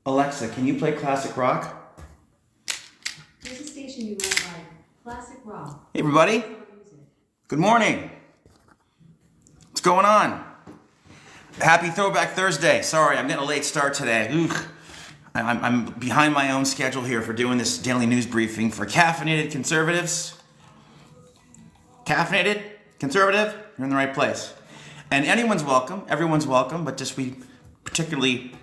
Alexa, can you play classic rock? Here's a station you might like. Classic rock. Hey everybody. Good morning. What's going on? Happy Throwback Thursday. Sorry, I'm getting a late start today. I'm behind my own schedule here for doing this daily news briefing for Caffeinated Conservatives. Caffeinated Conservative, you're in the right place. And everyone's welcome, but just we particularly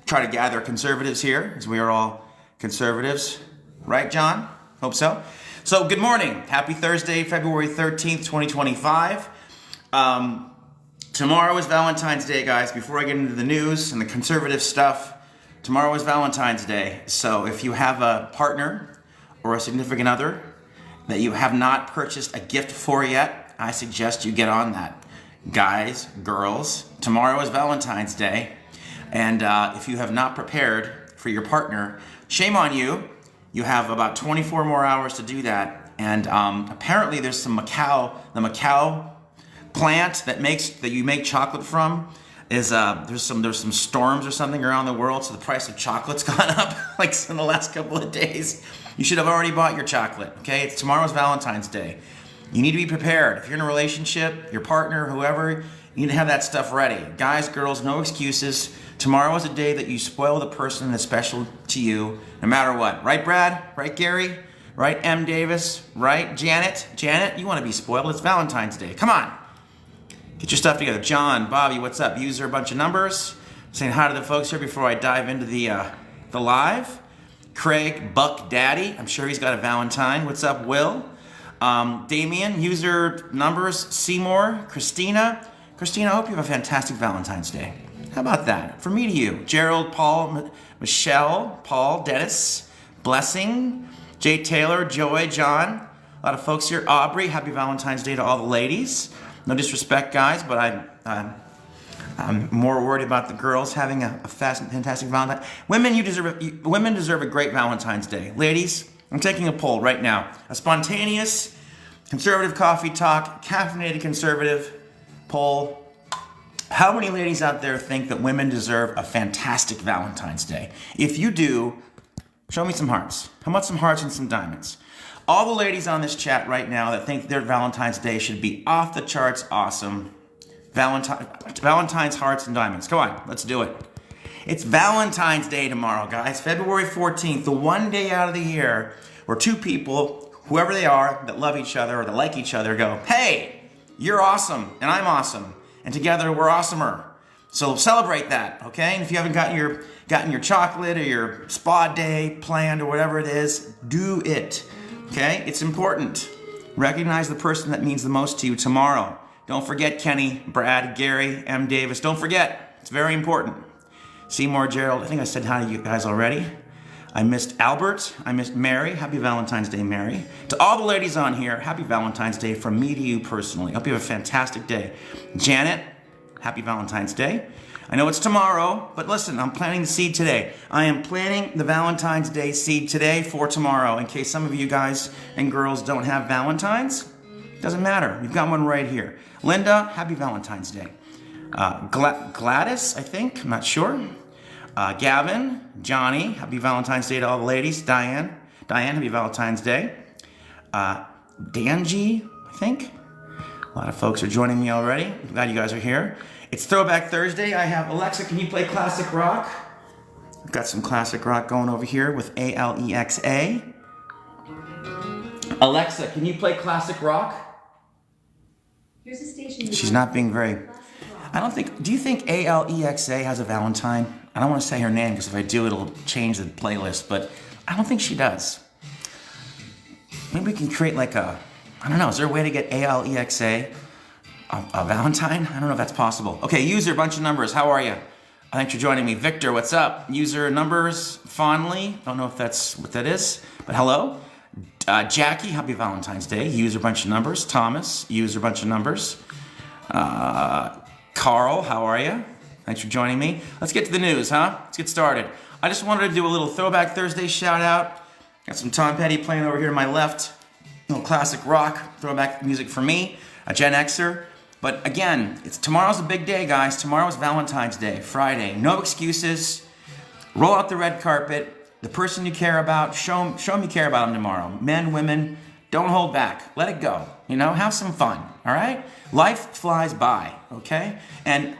try to gather conservatives here, as we are all conservatives. Right, John? Hope so. So, good morning. Happy Thursday, February 13th, 2025. Tomorrow is Valentine's Day, guys. Before I get into the news and the conservative stuff, tomorrow is Valentine's Day. So, if you have a partner or a significant other that you have not purchased a gift for yet, I suggest you get on that. Guys, girls, tomorrow is Valentine's Day. And if you have not prepared for your partner, shame on you. You have about 24 more hours to do that. And apparently there's the Macau plant that you make chocolate from is there's some storms or something around the world, so the price of chocolate's gone up like in the last couple of days. You should have already bought your chocolate. Okay, tomorrow's Valentine's Day. You need to be prepared. If you're in a relationship, your partner, whoever, you need to have that stuff ready. Guys, girls, no excuses. Tomorrow is a day that you spoil the person that's special to you, no matter what. Right, Brad? Right, Gary? Right, M. Davis? Right, Janet? Janet, you want to be spoiled. It's Valentine's Day. Come on. Get your stuff together. John, Bobby, what's up? User a bunch of numbers. Saying hi to the folks here before I dive into the live. Craig, Buck Daddy. I'm sure he's got a Valentine. What's up, Will? Damien, user numbers. Seymour, Christina. Christina, I hope you have a fantastic Valentine's Day. How about that? From me to you. Gerald, Paul, Michelle, Paul, Dennis, Blessing, Jay Taylor, Joy, John. A lot of folks here. Aubrey, happy Valentine's Day to all the ladies. No disrespect, guys, but I'm more worried about the girls having a fantastic Valentine. Women deserve a great Valentine's Day. Ladies, I'm taking a poll right now. A spontaneous conservative coffee talk, caffeinated conservative poll. How many ladies out there think that women deserve a fantastic Valentine's Day? If you do, show me some hearts. How about some hearts and some diamonds? All the ladies on this chat right now that think their Valentine's Day should be off the charts awesome. Valentine's hearts and diamonds. Come on, let's do it. It's Valentine's Day tomorrow, guys. February 14th, the one day out of the year where two people, whoever they are, that love each other or that like each other, go, hey, you're awesome and I'm awesome. And together we're awesomer. So celebrate that, okay? And if you haven't gotten your chocolate or your spa day planned or whatever it is, do it, okay? It's important. Recognize the person that means the most to you tomorrow. Don't forget Kenny, Brad, Gary, M. Davis. Don't forget. It's very important. Seymour, Gerald. I think I said hi to you guys already. I missed Albert. I missed Mary. Happy Valentine's Day, Mary. To all the ladies on here, happy Valentine's Day from me to you personally. Hope you have a fantastic day. Janet, happy Valentine's Day. I know it's tomorrow, but listen, I'm planting the seed today. I am planting the Valentine's Day seed today for tomorrow in case some of you guys and girls don't have Valentines. Doesn't matter. We've got one right here. Linda, happy Valentine's Day. Gladys, I think. I'm not sure. Gavin, Johnny, happy Valentine's Day to all the ladies. Diane, happy Valentine's Day. Danji, I think. A lot of folks are joining me already. I'm glad you guys are here. It's Throwback Thursday. I have Alexa, can you play classic rock? I've got some classic rock going over here with Alexa. Alexa, can you play classic rock? Here's a station. She's not being very... do you think Alexa has a Valentine? I don't want to say her name because if I do, it'll change the playlist, but I don't think she does. Maybe we can create like I don't know, is there a way to get Alexa a Valentine? I don't know if that's possible. Okay, user, bunch of numbers, how are you? Thanks for joining me. Victor, what's up? User numbers, fondly, don't know if that's what that is, but hello. Jackie, happy Valentine's Day. User, bunch of numbers. Thomas, user, bunch of numbers. Carl, how are you? Thanks for joining me. Let's get to the news, huh? Let's get started. I just wanted to do a little Throwback Thursday shout out. Got some Tom Petty playing over here to my left. A little classic rock, throwback music for me, a Gen Xer. But again, tomorrow's a big day, guys. Tomorrow's Valentine's Day, Friday. No excuses. Roll out the red carpet. The person you care about, show them you care about them tomorrow. Men, women, don't hold back. Let it go. Have some fun. All right? Life flies by. Okay? And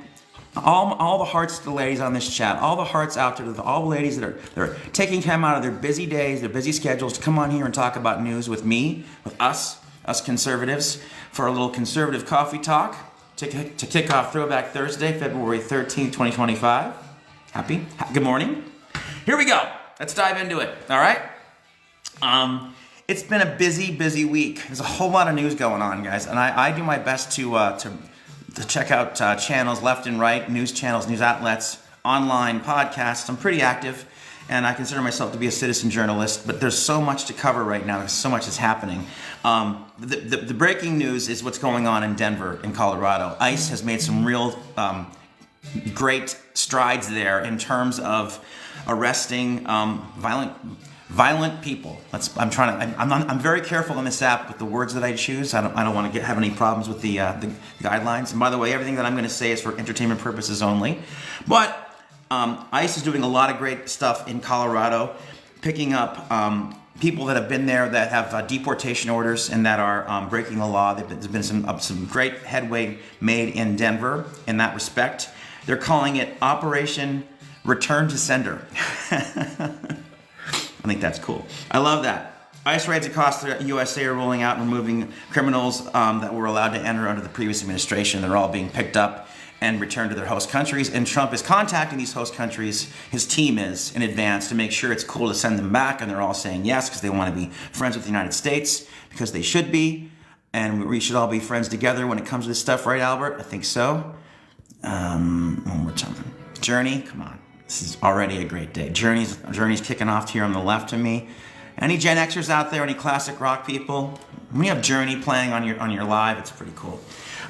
all the hearts to the ladies on this chat, all the hearts out there, all the ladies that are taking time out of their busy days, their busy schedules to come on here and talk about news with me, with us conservatives, for a little conservative coffee talk to kick off Throwback Thursday, February 13th, 2025. Good morning. Here we go. Let's dive into it. All right? It's been a busy week. There's a whole lot of news going on, guys, and I do my best to check out channels left and right, news channels, news outlets, online podcasts. I'm pretty active, and I consider myself to be a citizen journalist, but there's so much to cover right now. There's so much is happening. The breaking news is what's going on in Denver, in Colorado. ICE has made some real great strides there in terms of arresting violent people. I'm very careful on this app with the words that I choose. I don't want to have any problems with the guidelines. And by the way, everything that I'm going to say is for entertainment purposes only. But ICE is doing a lot of great stuff in Colorado, picking up people that have been there that have deportation orders and that are breaking the law. There's been some great headway made in Denver in that respect. They're calling it Operation Return to Sender. I think that's cool. I love that. ICE raids across the USA are rolling out and removing criminals that were allowed to enter under the previous administration. They're all being picked up and returned to their host countries. And Trump is contacting these host countries, his team is, in advance to make sure it's cool to send them back. And they're all saying yes because they want to be friends with the United States, because they should be. And we should all be friends together when it comes to this stuff, right, Albert? I think so. One more time. Journey, come on. This is already a great day. Journey's kicking off here on the left of me. Any Gen Xers out there? Any classic rock people? When you have Journey playing on your live, it's pretty cool.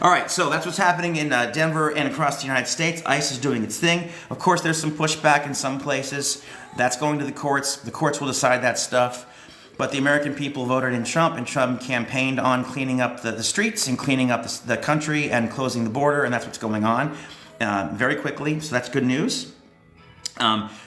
All right, so that's what's happening in Denver and across the United States. ICE is doing its thing. Of course, there's some pushback in some places. That's going to the courts. The courts will decide that stuff. But the American people voted in Trump, and Trump campaigned on cleaning up the streets and cleaning up the country and closing the border, and that's what's going on very quickly. So that's good news.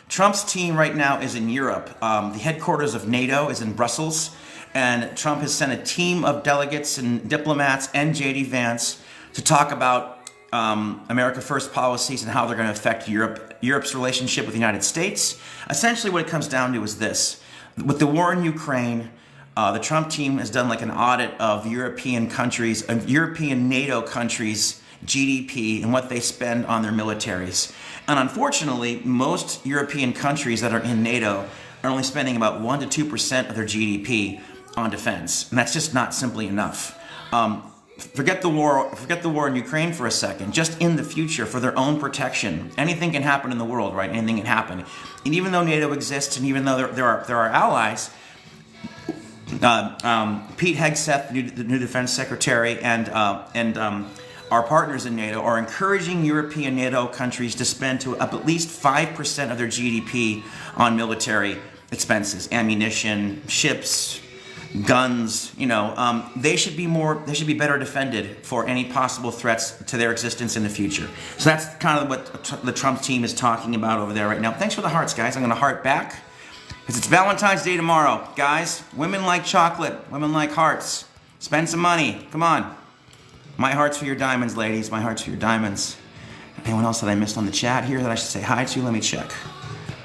Trump's team right now is in Europe. The headquarters of NATO is in Brussels, and Trump has sent a team of delegates and diplomats and J.D. Vance to talk about America First policies and how they're going to affect Europe's relationship with the United States. Essentially what it comes down to is this. With the war in Ukraine, the Trump team has done like an audit of European countries, of European NATO countries' GDP and what they spend on their militaries. And unfortunately, most European countries that are in NATO are only spending about 1% to 2% of their GDP on defense. And that's just not simply enough. Forget the war in Ukraine for a second. Just in the future, for their own protection, anything can happen in the world, right? Anything can happen. And even though NATO exists, and even though there are allies, Pete Hegseth, the new defense secretary, and our partners in NATO are encouraging European NATO countries to spend to up at least 5% of their GDP on military expenses, ammunition, ships, guns. They should be better defended for any possible threats to their existence in the future. So that's kind of what the Trump team is talking about over there right now. Thanks for the hearts, guys. I'm going to heart back because it's Valentine's Day tomorrow, guys. Women like chocolate. Women like hearts. Spend some money. Come on. My heart's for your diamonds, ladies. My heart's for your diamonds. Anyone else that I missed on the chat here that I should say hi to? Let me check.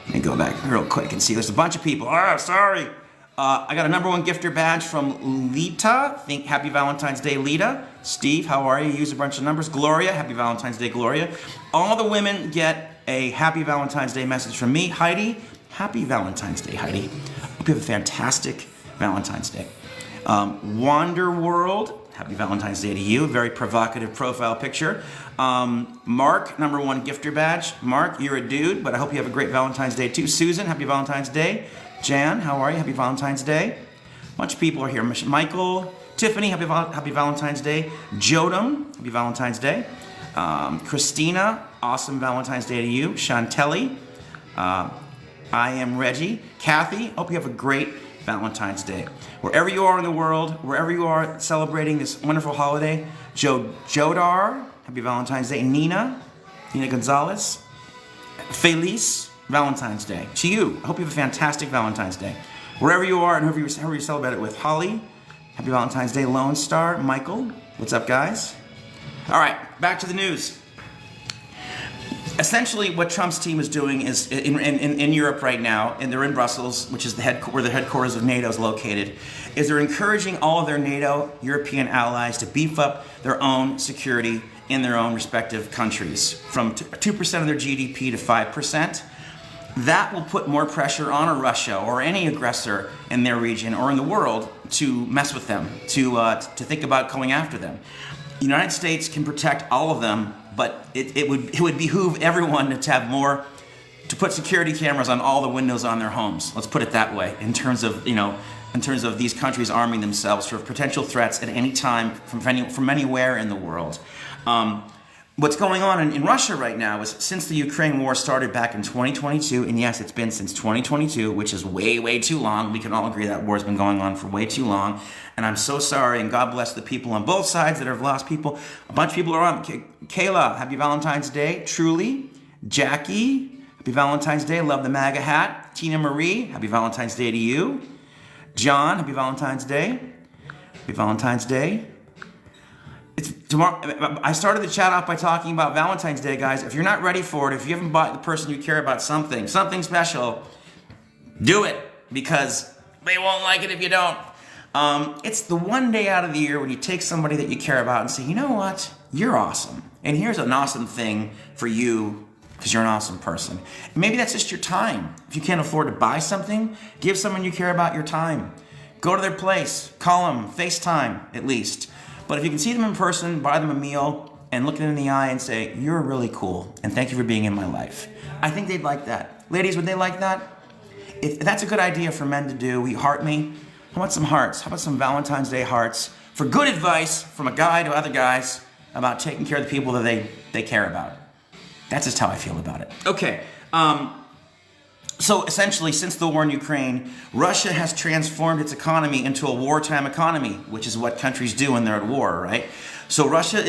Let me go back real quick and see. There's a bunch of people. Sorry. I got a #1 gifter badge from Lita. Happy Valentine's Day, Lita. Steve, how are you? Use a bunch of numbers. Gloria, happy Valentine's Day, Gloria. All the women get a happy Valentine's Day message from me. Heidi, happy Valentine's Day, Heidi. Hope you have a fantastic Valentine's Day. Wander World, happy Valentine's Day to you. Very provocative profile picture. Mark, #1 gifter badge. Mark, you're a dude, but I hope you have a great Valentine's Day too. Susan, happy Valentine's Day. Jan, how are you? Happy Valentine's Day. A bunch of people are here. Michael, Tiffany, happy Valentine's Day. Jodam, happy Valentine's Day. Christina, awesome Valentine's Day to you. Chantelli, I am Reggie. Kathy, hope you have a great Valentine's Day. Wherever you are in the world, wherever you are celebrating this wonderful holiday, Jodar, happy Valentine's Day. Nina Gonzalez. Felice, Valentine's Day to you. I hope you have a fantastic Valentine's Day. Wherever you are and however you celebrate it with. Holly, happy Valentine's Day. Lone Star, Michael, what's up, guys? All right, back to the news. Essentially, what Trump's team is doing is in Europe right now, and they're in Brussels, which is where the headquarters of NATO is located, is they're encouraging all of their NATO European allies to beef up their own security in their own respective countries, from 2% of their GDP to 5%. That will put more pressure on Russia or any aggressor in their region or in the world to mess with them, to think about going after them. The United States can protect all of them, but it would behoove everyone to have more, to put security cameras on all the windows on their homes. Let's put it that way, in terms of these countries arming themselves for potential threats at any time from anywhere in the world. What's going on in Russia right now is, since the Ukraine war started back in 2022, and yes, it's been since 2022, which is way, way too long. We can all agree that war has been going on for way too long. And I'm so sorry, and God bless the people on both sides that have lost people. A bunch of people are on. Kayla, happy Valentine's Day. Truly. Jackie, happy Valentine's Day. Love the MAGA hat. Tina Marie, happy Valentine's Day to you. John, happy Valentine's Day. Happy Valentine's Day. It's tomorrow. I started the chat off by talking about Valentine's Day, guys. If you're not ready for it, if you haven't bought the person you care about something special, do it, because they won't like it if you don't. It's the one day out of the year when you take somebody that you care about and say, you know what, you're awesome. And here's an awesome thing for you, because you're an awesome person. And maybe that's just your time. If you can't afford to buy something, give someone you care about your time. Go to their place, call them, FaceTime at least. But if you can see them in person, buy them a meal, and look them in the eye and say, you're really cool, and thank you for being in my life. I think they'd like that. Ladies, would they like that? If that's a good idea for men to do, will you heart me? How about some hearts? How about some Valentine's Day hearts for good advice from a guy to other guys about taking care of the people that they care about? That's just how I feel about it. Okay. So essentially, since the war in Ukraine, Russia has transformed its economy into a wartime economy, which is what countries do when they're at war, right? So Russia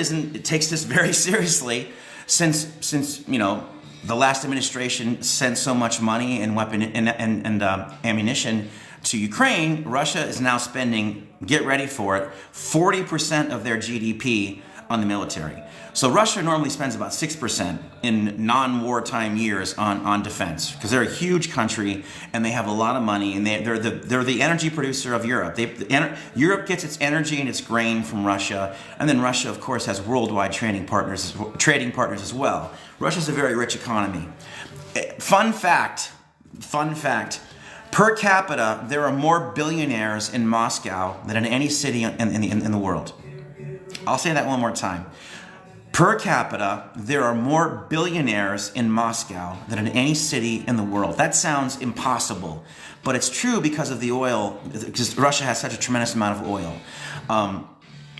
takes this very seriously, since the last administration sent so much money and weapon and ammunition to Ukraine. Russia is now spending, get ready for it, 40% of their GDP on the military. So Russia normally spends about 6% in non-wartime years on defense, because they're a huge country and they have a lot of money, and they're the energy producer of Europe. Europe gets its energy and its grain from Russia, and then Russia, of course, has worldwide trading partners as well. Russia's a very rich economy. Fun fact, per capita, there are more billionaires in Moscow than in any city in the world. I'll say that one more time. Per capita, there are more billionaires in Moscow than in any city in the world. That sounds impossible, but it's true because of the oil, because Russia has such a tremendous amount of oil.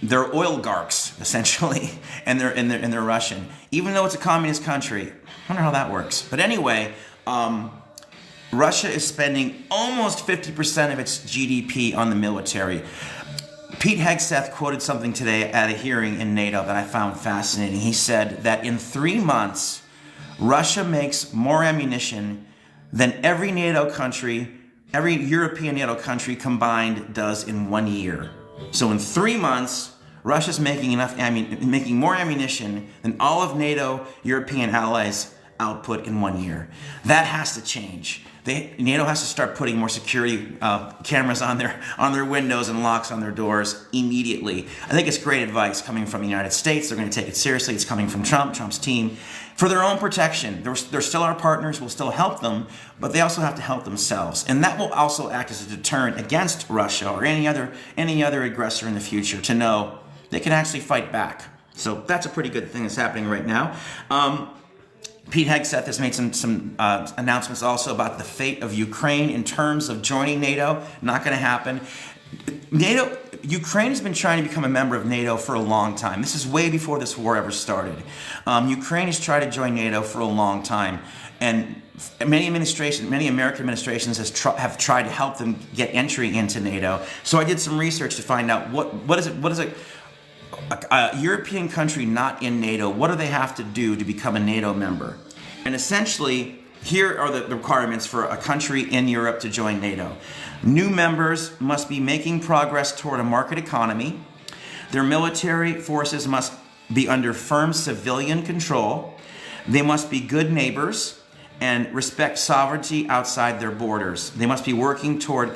They're oligarchs, essentially, and they're Russian. Even though it's a communist country, I wonder how that works. But anyway, Russia is spending almost 50% of its GDP on the military. Pete Hegseth quoted something today at a hearing in NATO that I found fascinating. He said that in 3 months, Russia makes more ammunition than every NATO country, every European NATO country combined does in 1 year. So in 3 months, Russia's making more ammunition than all of NATO European allies output in 1 year. That has to change. NATO has to start putting more security cameras on their windows and locks on their doors immediately. I think it's great advice coming from the United States. They're going to take it seriously. It's coming from Trump's team, for their own protection. They're still our partners. We'll still help them, but they also have to help themselves, and that will also act as a deterrent against Russia or any other aggressor in the future, to know they can actually fight back. So that's a pretty good thing that's happening right now. Pete Hegseth has made some announcements also about the fate of Ukraine in terms of joining NATO. Not going to happen. Ukraine has been trying to become a member of NATO for a long time. This is way before this war ever started. Ukraine has tried to join NATO for a long time, and many American administrations have tried to help them get entry into NATO. So I did some research to find out what is a European country not in NATO, what do they have to do to become a NATO member? And essentially, here are the requirements for a country in Europe to join NATO. New members must be making progress toward a market economy. Their military forces must be under firm civilian control. They must be good neighbors and respect sovereignty outside their borders. They must be working toward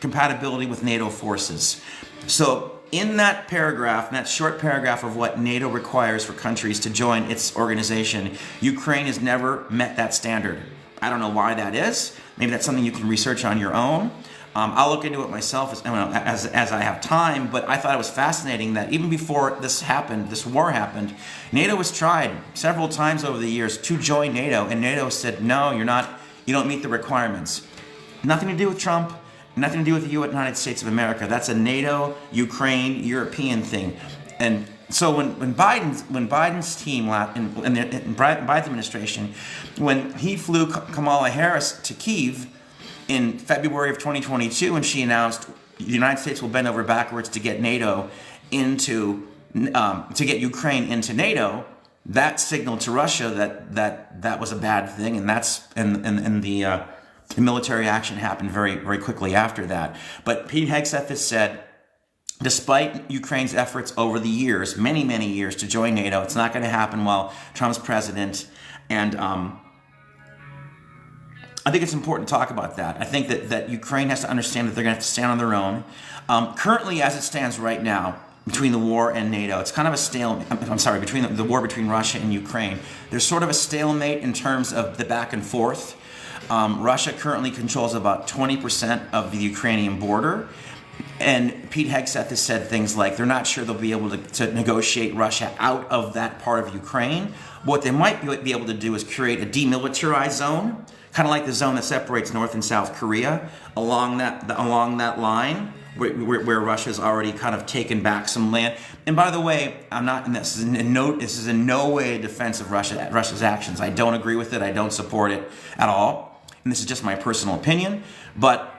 compatibility with NATO forces. So in that paragraph, in that short paragraph of what NATO requires for countries to join its organization, Ukraine has never met that standard. I don't know why that is. Maybe that's something you can research on your own. I'll look into it myself as I have time, but I thought it was fascinating that even before this happened, this war happened, NATO has tried several times over the years to join NATO, and NATO said, no, you don't meet the requirements. Nothing to do with Trump, nothing to do with the United States of America. That's a NATO, Ukraine, European thing. And so when Biden's team, in Biden's administration, when he flew Kamala Harris to Kyiv in February of 2022, and she announced the United States will bend over backwards to get NATO to get Ukraine into NATO, that signaled to Russia that was a bad thing, and the military action happened very, very quickly after that. But Pete Hegseth has said, despite Ukraine's efforts over the years, many, many years, to join NATO, it's not going to happen while Trump's president. And I think it's important to talk about that. I think that Ukraine has to understand that they're going to have to stand on their own. Currently, as it stands right now, between the war and NATO, it's kind of a stalemate. Between the war between Russia and Ukraine, there's sort of a stalemate in terms of the back and forth. Russia currently controls about 20% of the Ukrainian border. And Pete Hegseth has said things like they're not sure they'll be able to negotiate Russia out of that part of Ukraine. What they might be able to do is create a demilitarized zone, kind of like the zone that separates North and South Korea along that line, where Russia's already kind of taken back some land. And by the way, this is in no way a defense of Russia's actions. I don't agree with it. I don't support it at all. And this is just my personal opinion. But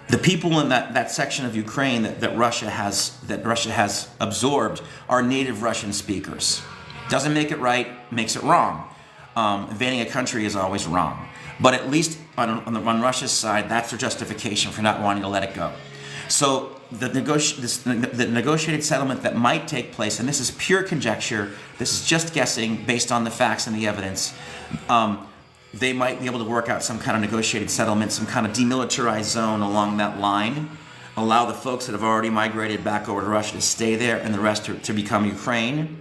the people in that section of Ukraine that Russia has absorbed are native Russian speakers. Doesn't make it right, makes it wrong. Invading a country is always wrong. But at least on Russia's side, that's their justification for not wanting to let it go. So the negotiated settlement that might take place, and this is pure conjecture, this is just guessing based on the facts and the evidence, they might be able to work out some kind of negotiated settlement, some kind of demilitarized zone along that line, allow the folks that have already migrated back over to Russia to stay there and the rest to become Ukraine,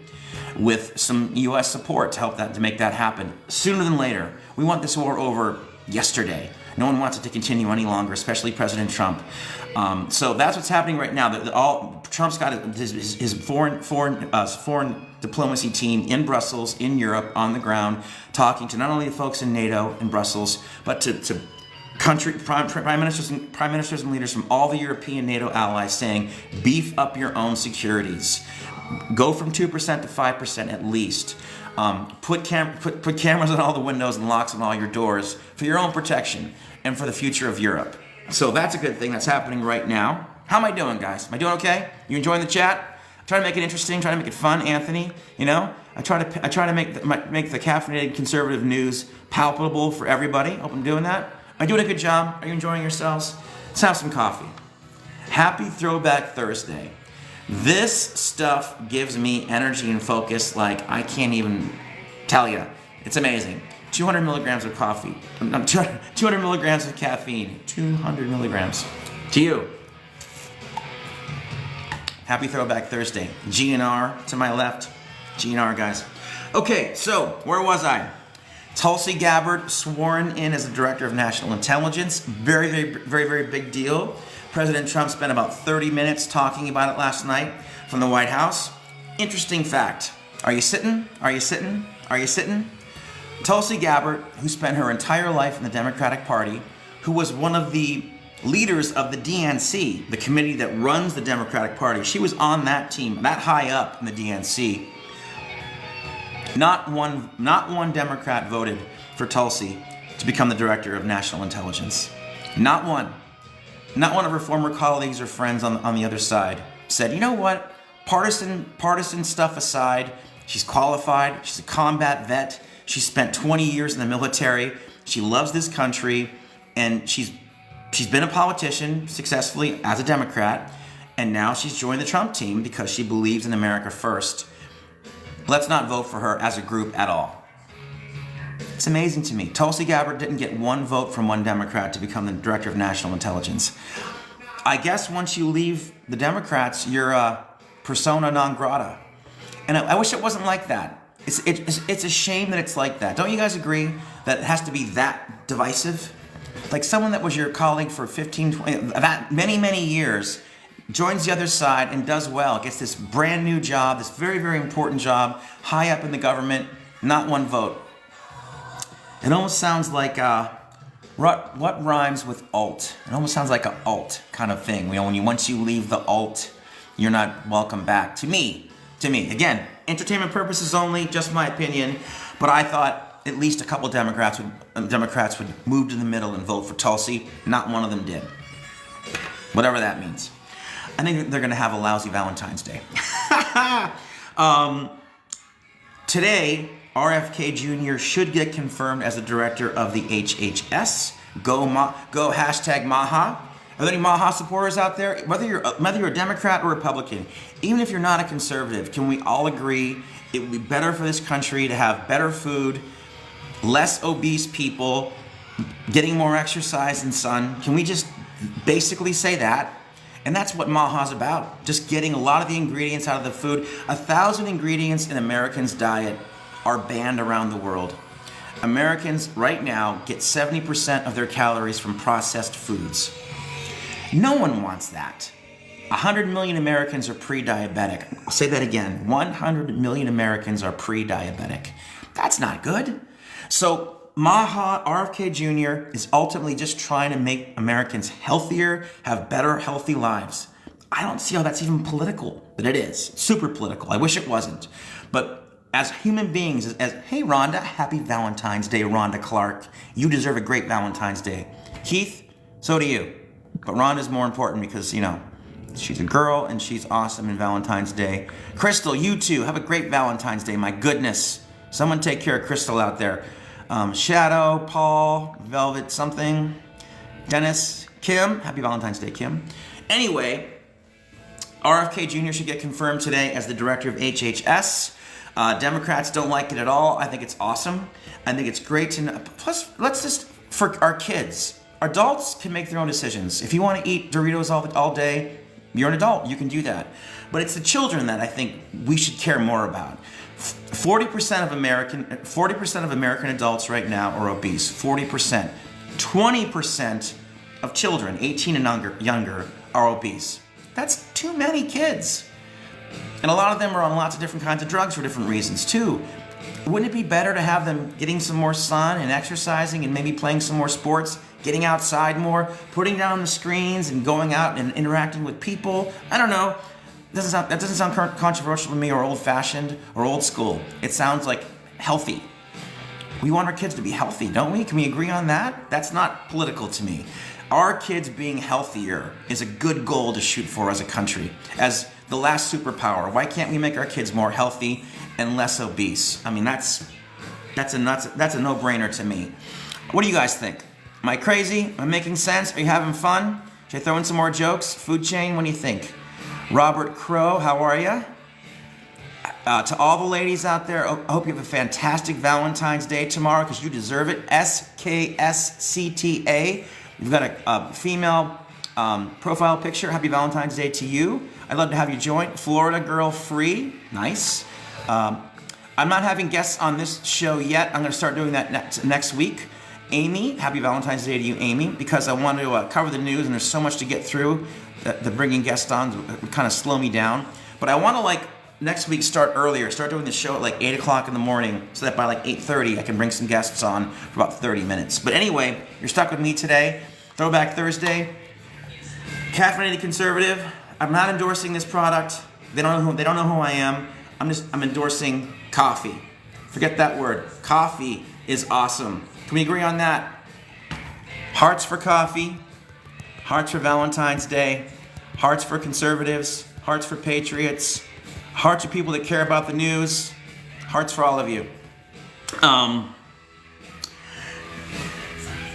with some U.S. support to make that happen sooner than later. We want this war over yesterday. No one wants it to continue any longer, especially President Trump. So that's what's happening right now. Trump's got his foreign diplomacy team in Brussels, in Europe, on the ground, talking to not only the folks in NATO in Brussels, but to prime ministers and leaders from all the European NATO allies, saying, beef up your own securities. Go from 2% to 5% at least. Put cameras on all the windows and locks on all your doors for your own protection and for the future of Europe. So that's a good thing that's happening right now. How am I doing, guys? Am I doing okay? You enjoying the chat? I try to make it interesting, try to make it fun, Anthony. You know, I try to make the caffeinated conservative news palatable for everybody. Hope I'm doing that. Am I doing a good job? Are you enjoying yourselves? Let's have some coffee. Happy Throwback Thursday. This stuff gives me energy and focus like I can't even tell you. It's amazing. 200 milligrams of coffee. 200 milligrams of caffeine. 200 milligrams. To you. Happy Throwback Thursday. GNR to my left. GNR, guys. Okay, so where was I? Tulsi Gabbard sworn in as the Director of National Intelligence. Very, very, very, very big deal. President Trump spent about 30 minutes talking about it last night from the White House. Interesting fact. Are you sitting? Are you sitting? Are you sitting? Tulsi Gabbard, who spent her entire life in the Democratic Party, who was one of the leaders of the DNC, the committee that runs the Democratic Party. She was on that team, that high up in the DNC. Not one Democrat voted for Tulsi to become the Director of National Intelligence. Not one. Not one of her former colleagues or friends on the other side said, you know what, partisan stuff aside, she's qualified, she's a combat vet, She spent 20 years in the military. She loves this country, and she's been a politician successfully as a Democrat, and now she's joined the Trump team because she believes in America first. Let's not vote for her as a group at all. It's amazing to me. Tulsi Gabbard didn't get one vote from one Democrat to become the Director of National Intelligence. I guess once you leave the Democrats, you're a persona non grata. And I wish it wasn't like that. It's a shame that it's like that. Don't you guys agree that it has to be that divisive? Like someone that was your colleague for 15, 20, that many years, joins the other side and does well, gets this brand new job, this very, very important job, high up in the government, not one vote. It almost sounds like, what rhymes with alt? It almost sounds like an alt kind of thing. Once you leave the alt, you're not welcome back. To me. Again, entertainment purposes only, just my opinion, but I thought at least a couple Democrats would move to the middle and vote for Tulsi. Not one of them did. Whatever that means. I think they're going to have a lousy Valentine's Day. Today, RFK Jr. should get confirmed as the director of the HHS. Go hashtag Maha. Are there any Maha supporters out there? Whether you're a Democrat or Republican, even if you're not a conservative, can we all agree it would be better for this country to have better food, less obese people, getting more exercise and sun? Can we just basically say that? And that's what Maha's about. Just getting a lot of the ingredients out of the food. 1,000 ingredients in Americans' diet are banned around the world. Americans right now get 70% of their calories from processed foods. No one wants that. 100 million Americans are pre-diabetic. I'll say that again. 100 million Americans are pre-diabetic. That's not good. So Maha, RFK Jr. is ultimately just trying to make Americans healthier, have better, healthy lives. I don't see how that's even political, but it is. It's super political. I wish it wasn't. But as human beings, hey Rhonda, happy Valentine's Day, Rhonda Clark. You deserve a great Valentine's Day. Keith, so do you. But Rhonda's more important because, she's a girl and she's awesome in Valentine's Day. Crystal, you too, have a great Valentine's Day. My goodness. Someone take care of Crystal out there. Shadow, Paul, Velvet something, Dennis, Kim, happy Valentine's Day, Kim. Anyway, RFK Jr. should get confirmed today as the director of HHS. Democrats don't like it at all. I think it's awesome. I think it's great to know. Plus, let's just, for our kids, adults can make their own decisions. If you want to eat Doritos all day, you're an adult, you can do that. But it's the children that I think we should care more about. 40% of American adults right now are obese. 40%. 20% of children, 18 and younger, are obese. That's too many kids. And a lot of them are on lots of different kinds of drugs for different reasons too. Wouldn't it be better to have them getting some more sun and exercising and maybe playing some more sports, getting outside more, putting down the screens and going out and interacting with people? I don't know. That doesn't sound controversial to me or old-fashioned or old school. It sounds like healthy. We want our kids to be healthy, don't we? Can we agree on that? That's not political to me. Our kids being healthier is a good goal to shoot for as a country, as the last superpower. Why can't we make our kids more healthy and less obese? I mean, that's a no-brainer to me. What do you guys think? Am I crazy? Am I making sense? Are you having fun? Should I throw in some more jokes? Food chain, what do you think? Robert Crow, how are you? To all the ladies out there, I hope you have a fantastic Valentine's Day tomorrow because you deserve it. SKSCTA. You've got a female profile picture. Happy Valentine's Day to you. I'd love to have you join. Florida Girl Free. Nice. I'm not having guests on this show yet. I'm going to start doing that next week. Amy, happy Valentine's Day to you, Amy, because I want to cover the news and there's so much to get through. The bringing guests on would kind of slow me down. But I want to next week start earlier, start doing the show at 8 o'clock in the morning so that by 8:30 I can bring some guests on for about 30 minutes. But anyway, you're stuck with me today. Throwback Thursday. Caffeinated Conservative. I'm not endorsing this product. They don't know who I am. I'm endorsing coffee. Forget that word. Coffee is awesome. Can we agree on that? Hearts for coffee. Hearts for Valentine's Day. Hearts for conservatives. Hearts for patriots. Hearts for people that care about the news. Hearts for all of you.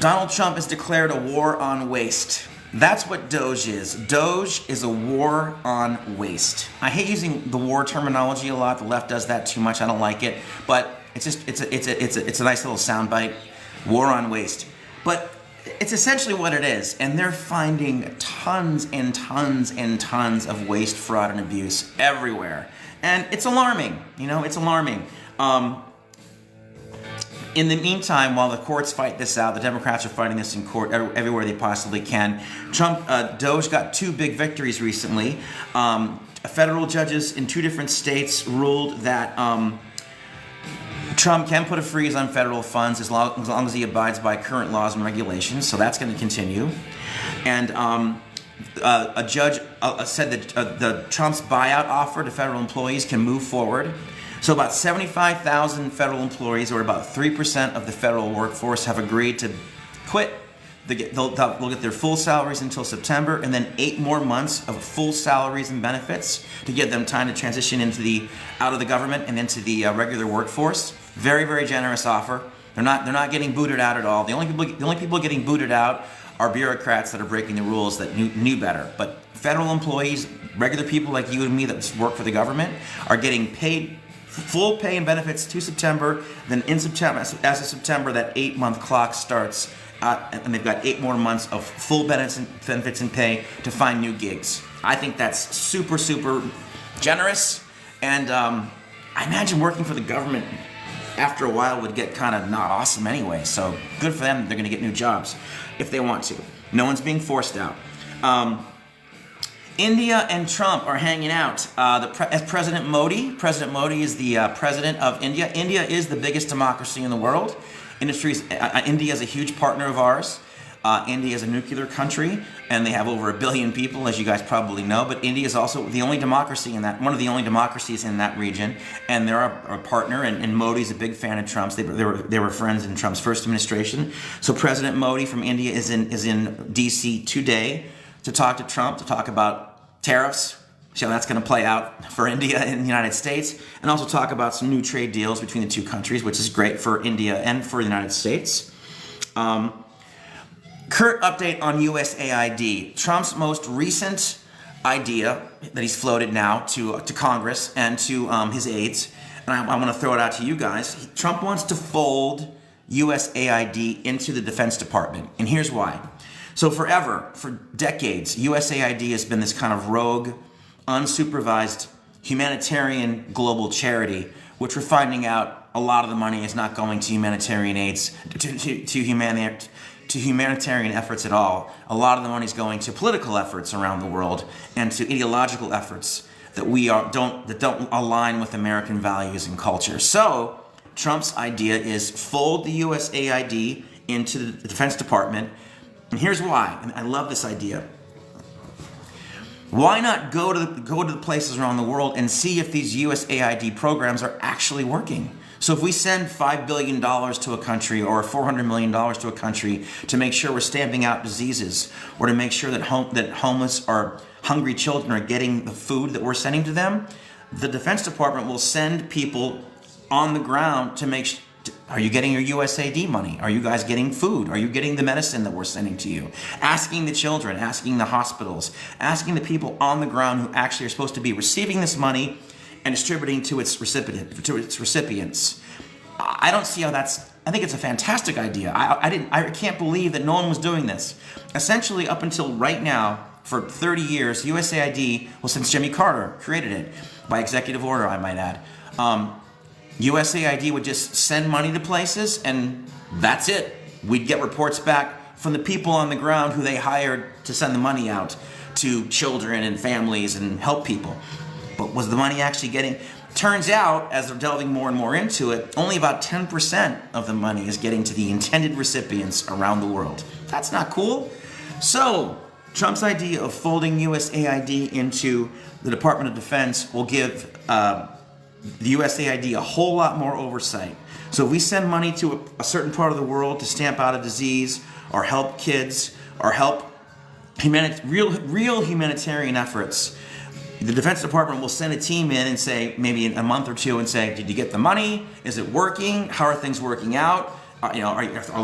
Donald Trump has declared a war on waste. That's what Doge is. Doge is a war on waste. I hate using the war terminology a lot. The left does that too much. I don't like it. But it's a nice little soundbite. War on waste. But it's essentially what it is. And they're finding tons and tons and tons of waste, fraud, and abuse everywhere. And it's alarming. It's alarming. In the meantime, while the courts fight this out, the Democrats are fighting this in court everywhere they possibly can. Doge got two big victories recently. Federal judges in two different states ruled that Trump can put a freeze on federal funds as long as he abides by current laws and regulations. So that's going to continue. And a judge said that the Trump's buyout offer to federal employees can move forward. So about 75,000 federal employees, or about 3% of the federal workforce, have agreed to quit. They'll get their full salaries until September, and then 8 more months of full salaries and benefits to give them time to transition out of the government and into the regular workforce. Very, very generous offer. They're not getting booted out at all. The only people getting booted out are bureaucrats that are breaking the rules that knew better. But federal employees, regular people like you and me that work for the government, are getting paid full pay and benefits to September. Then in September, as of September, that 8-month clock starts, and they've got 8 more months of full benefits and pay to find new gigs. I think that's super, super generous, and I imagine working for the government after a while would get kind of not awesome anyway. So good for them. They're going to get new jobs if they want to. No one's being forced out. India and Trump are hanging out. As President Modi is the president of India. India is the biggest democracy in the world. India is a huge partner of ours. India is a nuclear country, and they have over 1 billion people, as you guys probably know. But India is also the only democracy one of the only democracies in that region, and they're a partner. And Modi's a big fan of Trump's. They were friends in Trump's first administration. So President Modi from India is in D.C. today to talk to Trump, to talk about tariffs, see how that's going to play out for India and the United States, and also talk about some new trade deals between the two countries, which is great for India and for the United States. Current update on USAID. Trump's most recent idea that he's floated now to Congress and to his aides, and I want to throw it out to you guys. Trump wants to fold USAID into the Defense Department, and here's why. So for decades, USAID has been this kind of rogue, unsupervised humanitarian global charity, which we're finding out a lot of the money is not going to humanitarian aids, to humanitarian efforts at all. A lot of the money is going to political efforts around the world and to ideological efforts that don't align with American values and culture. So Trump's idea is fold the USAID into the Defense Department. And here's why, and I love this idea. Why not go to the places around the world and see if these USAID programs are actually working? So if we send $5 billion to a country or $400 million to a country to make sure we're stamping out diseases, or to make sure that homeless or hungry children are getting the food that we're sending to them, the Defense Department will send people on the ground to make sure. Are you getting your USAID money? Are you guys getting food? Are you getting the medicine that we're sending to you? Asking the children, asking the hospitals, asking the people on the ground who actually are supposed to be receiving this money and distributing to its recipients. I don't see how I think it's a fantastic idea. I can't believe that no one was doing this. Essentially, up until right now, for 30 years, USAID, well, since Jimmy Carter created it, by executive order, I might add, USAID would just send money to places, and that's it. We'd get reports back from the people on the ground who they hired to send the money out to children and families and help people. But was the money actually getting... Turns out, as they're delving more and more into it, only about 10% of the money is getting to the intended recipients around the world. That's not cool. So, Trump's idea of folding USAID into the Department of Defense will give the USAID a whole lot more oversight. So if we send money to a certain part of the world to stamp out a disease, or help kids, or help real humanitarian efforts, the Defense Department will send a team in and say, maybe in a month or two, and say, did you get the money? Is it working? How are things working out?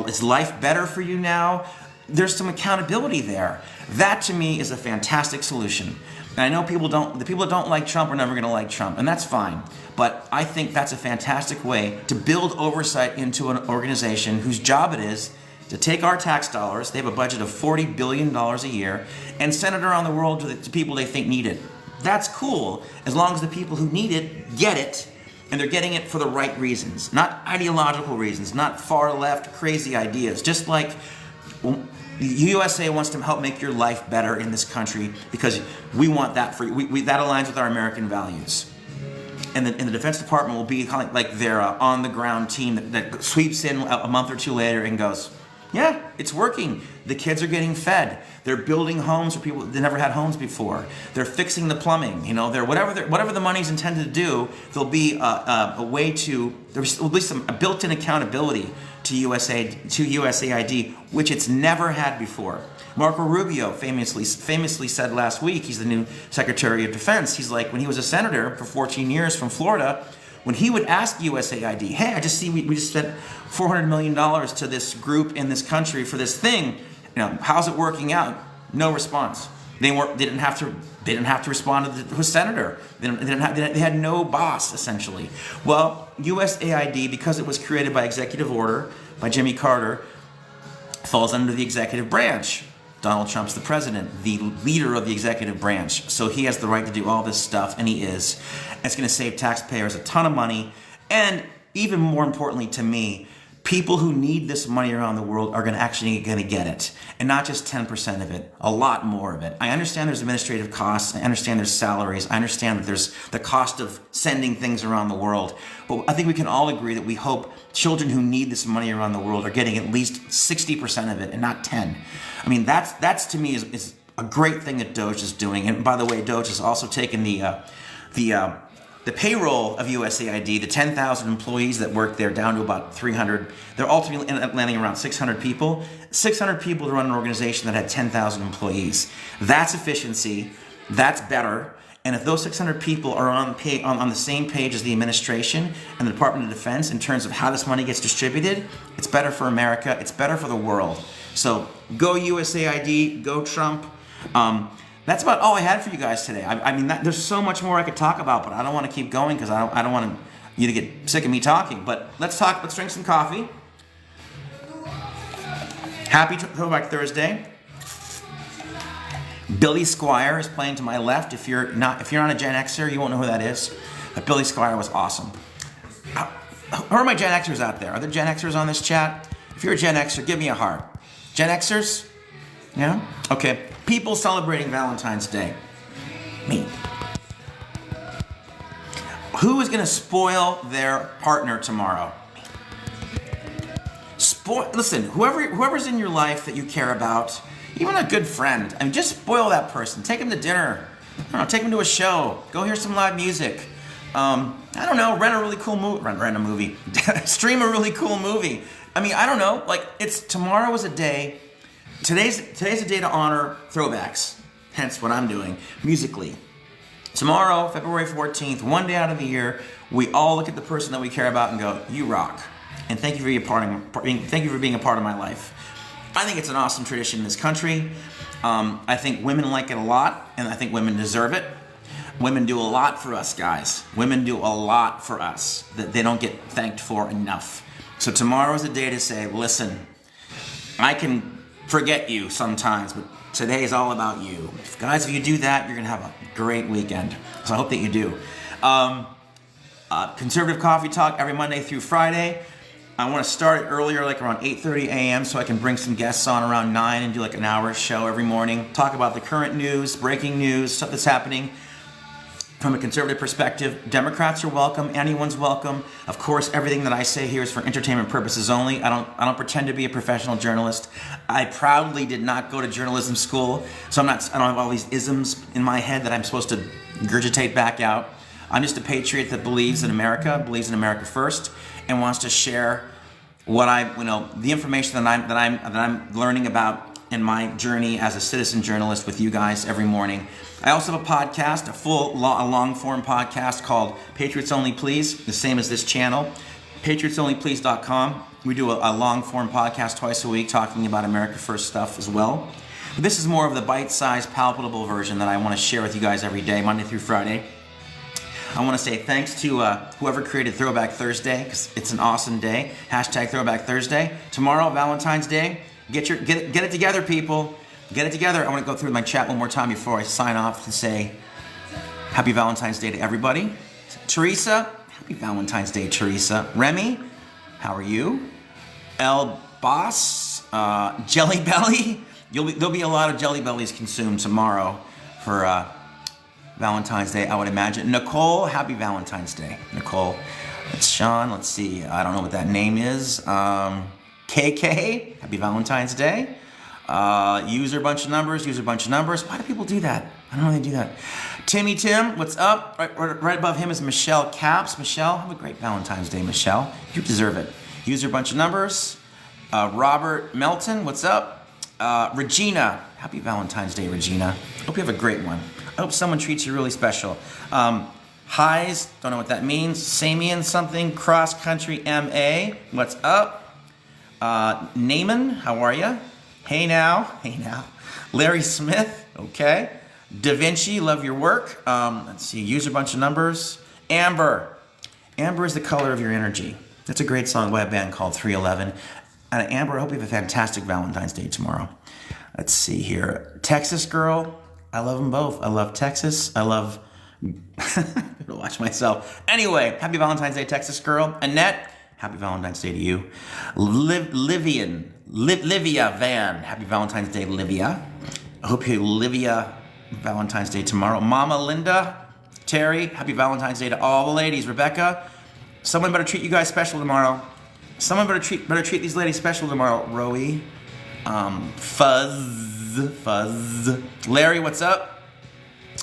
Is life better for you now? There's some accountability there. That to me is a fantastic solution. And I know the people that don't like Trump are never going to like Trump, and that's fine. But I think that's a fantastic way to build oversight into an organization whose job it is to take our tax dollars, they have a budget of $40 billion a year, and send it around the world to people they think need it. That's cool, as long as the people who need it get it, and they're getting it for the right reasons, not ideological reasons, not far left crazy ideas. Just like the USA wants to help make your life better in this country because we want that for you. That aligns with our American values. And the Defense Department will be kind of like their on-the-ground team that sweeps in a month or two later and goes, yeah, it's working. The kids are getting fed. They're building homes for people that never had homes before. They're fixing the plumbing. They're whatever the money's intended to do. There'll be a way to. There will be some built-in accountability to USAID, which it's never had before. Marco Rubio famously said last week, he's the new Secretary of Defense. He's like, when he was a senator for 14 years from Florida, when he would ask USAID, hey, I just see we just spent $400 million to this group in this country for this thing. How's it working out? No response. They didn't have to respond to the senator. They had no boss, essentially. Well, USAID, because it was created by executive order by Jimmy Carter, falls under the executive branch. Donald Trump's the president, the leader of the executive branch. So he has the right to do all this stuff, and he is. It's going to save taxpayers a ton of money. And even more importantly to me, people who need this money around the world are going to get it. And not just 10% of it, a lot more of it. I understand there's administrative costs. I understand there's salaries. I understand that there's the cost of sending things around the world. But I think we can all agree that we hope children who need this money around the world are getting at least 60% of it and not 10. I mean, that's to me is a great thing that Doge is doing. And by the way, Doge has also taken the payroll of USAID, the 10,000 employees that work there, down to about 300. They're ultimately landing around 600 people. 600 people to run an organization that had 10,000 employees. That's efficiency. That's better. And if those 600 people are on the same page as the administration and the Department of Defense in terms of how this money gets distributed, it's better for America. It's better for the world. So go USAID, go Trump. That's about all I had for you guys today. I mean, there's so much more I could talk about, but I don't want to keep going because I don't want you to get sick of me talking. But let's drink some coffee. Happy Throwback Thursday. Billy Squier is playing to my left. If you're not a Gen Xer, you won't know who that is. But Billy Squier was awesome. Who are my Gen Xers out there? Are there Gen Xers on this chat? If you're a Gen Xer, give me a heart. Gen Xers? Yeah? Okay. People celebrating Valentine's Day. Me. Who is going to spoil their partner tomorrow? Listen, whoever's in your life that you care about, even a good friend, I mean, just spoil that person. Take them to dinner. I don't know, take them to a show. Go hear some live music. I don't know, rent a really cool movie. Rent a movie. Stream a really cool movie. I mean, I don't know. Like, tomorrow is a day. Today's a day to honor throwbacks. Hence what I'm doing musically. Tomorrow, February 14th, one day out of the year, we all look at the person that we care about and go, "You rock." And thank you for being a part of my life. I think it's an awesome tradition in this country. I think women like it a lot, and I think women deserve it. Women do a lot for us, guys. Women do a lot for us that they don't get thanked for enough. So tomorrow is a day to say, listen, I can forget you sometimes, but today is all about you. Guys, if you do that, you're going to have a great weekend. So I hope that you do. Conservative Coffee Talk every Monday through Friday. I want to start it earlier, like around 8:30 a.m., so I can bring some guests on around 9 and do like an hour show every morning. Talk about the current news, breaking news, stuff that's happening from a conservative perspective. Democrats are welcome. Anyone's welcome. Of course, everything that I say here is for entertainment purposes only. I don't pretend to be a professional journalist. I proudly did not go to journalism school, so I don't have all these isms in my head that I'm supposed to regurgitate back out. I'm just a patriot that believes in America first, and wants to share the information that I'm learning about in my journey as a citizen journalist with you guys every morning. I also have a podcast, a long-form podcast called Patriots Only Please, the same as this channel. PatriotsOnlyPlease.com. We do a long-form podcast twice a week talking about America First stuff as well. But this is more of the bite-sized, palpable version that I want to share with you guys every day, Monday through Friday. I want to say thanks to whoever created Throwback Thursday, because it's an awesome day. Hashtag Throwback Thursday. Tomorrow, Valentine's Day. Get it together, people. Get it together. I want to go through my chat one more time before I sign off to say Happy Valentine's Day to everybody. Teresa, Happy Valentine's Day, Teresa. Remy, how are you? El Boss, Jelly Belly. There'll be a lot of Jelly Bellies consumed tomorrow for Valentine's Day, I would imagine. Nicole, Happy Valentine's Day. Nicole. It's Sean. Let's see. I don't know what that name is. KK, Happy Valentine's Day. User bunch of numbers. Why do people do that? I don't know why they do that. Timmy Tim, what's up? Right above him is Michelle Caps. Michelle, have a great Valentine's Day, Michelle. You deserve it. User bunch of numbers. Robert Melton, what's up? Regina, Happy Valentine's Day, Regina. Hope you have a great one. I hope someone treats you really special. Highs, don't know what that means. Samian something, cross country MA, what's up? Naaman, how are you? Hey now. Larry Smith, okay. Da Vinci, love your work. Let's see, user bunch of numbers. Amber is the color of your energy. That's a great song by a band called 311. And Amber, I hope you have a fantastic Valentine's Day tomorrow. Let's see here. Texas girl, I love them both. I love Texas. I love... I'm gonna watch myself. Anyway, happy Valentine's Day, Texas girl. Annette, happy Valentine's Day to you. Livia Van, happy Valentine's Day, Livia. I hope you Livia Valentine's Day tomorrow. Mama Linda, Terry, happy Valentine's Day to all the ladies. Rebecca, someone better treat you guys special tomorrow. Someone better treat these ladies special tomorrow. Rowie, Fuzz. Larry, what's up?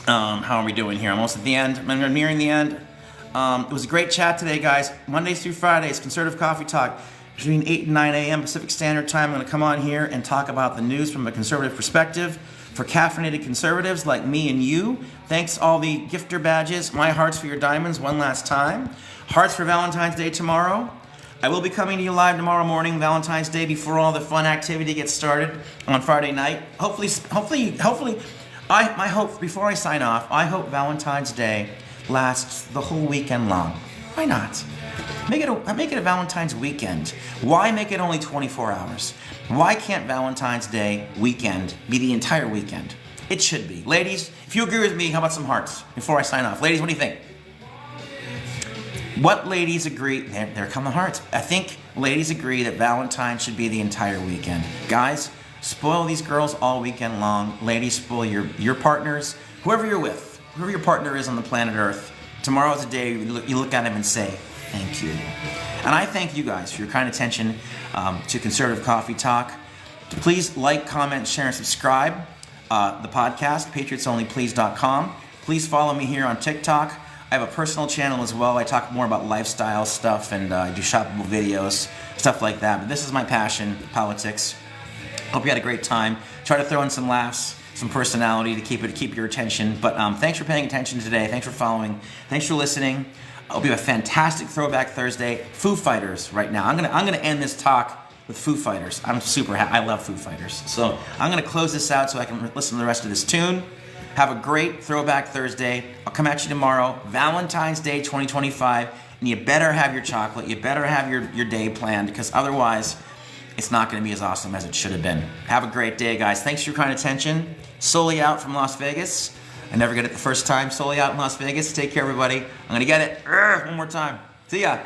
How are we doing here? Almost at the end. I'm nearing the end. It was a great chat today, guys. Mondays through Fridays, Conservative Coffee Talk. Between 8 and 9 a.m. Pacific Standard Time, I'm going to come on here and talk about the news from a conservative perspective for caffeinated conservatives like me and you. Thanks all the gifter badges. My hearts for your diamonds one last time. Hearts for Valentine's Day tomorrow. I will be coming to you live tomorrow morning, Valentine's Day, before all the fun activity gets started on Friday night. Hopefully, my hope, before I sign off, I hope Valentine's Day lasts the whole weekend long. Why not? Make it a Valentine's weekend. Why make it only 24 hours? Why can't Valentine's Day weekend be the entire weekend? It should be. Ladies, if you agree with me, how about some hearts before I sign off? Ladies, what do you think? What ladies agree? There come the hearts. I think ladies agree that Valentine should be the entire weekend. Guys, spoil these girls all weekend long. Ladies, spoil your partners, whoever you're with, whoever your partner is on the planet Earth. Tomorrow's a day you look at him and say, thank you. And I thank you guys for your kind attention to Conservative Coffee Talk. Please like, comment, share, and subscribe the podcast, patriotsonlyplease.com. Please follow me here on TikTok. I have a personal channel as well. I talk more about lifestyle stuff and I do shoppable videos, stuff like that. But this is my passion, politics. Hope you had a great time. Try to throw in some laughs, some personality to keep your attention. But thanks for paying attention today. Thanks for following. Thanks for listening. I hope you have a fantastic Throwback Thursday. Foo Fighters right now. I'm gonna end this talk with Foo Fighters. I'm super happy. I love Foo Fighters. So I'm gonna close this out so I can listen to the rest of this tune. Have a great Throwback Thursday. I'll come at you tomorrow, Valentine's Day 2025, and you better have your chocolate. You better have your day planned, because otherwise, it's not going to be as awesome as it should have been. Have a great day, guys. Thanks for your kind attention. Soli out from Las Vegas. I never get it the first time. Soli out in Las Vegas. Take care, everybody. I'm going to get it one more time. See ya.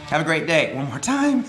Have a great day. One more time.